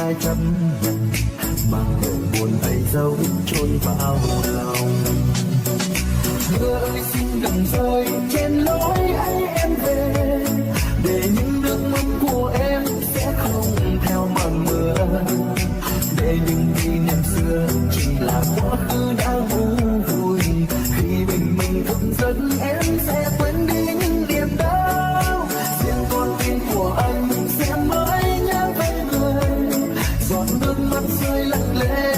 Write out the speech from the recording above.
ta chấp nhận, mang nỗi buồn ấy giấu chôn vào lòng. Mưa ơi xin đừng rơi trên lối ấy em về, để những nước mắt của em sẽ không theo màn mưa, để những kỷ niệm xưa chỉ là quá khứ đã u vùi. Khi mình thức giấc em sẽ quên đi những niềm đau, riêng con tim của anh sẽ mãi nhớ về người. Giọt nước mắt rơi lặng lẽ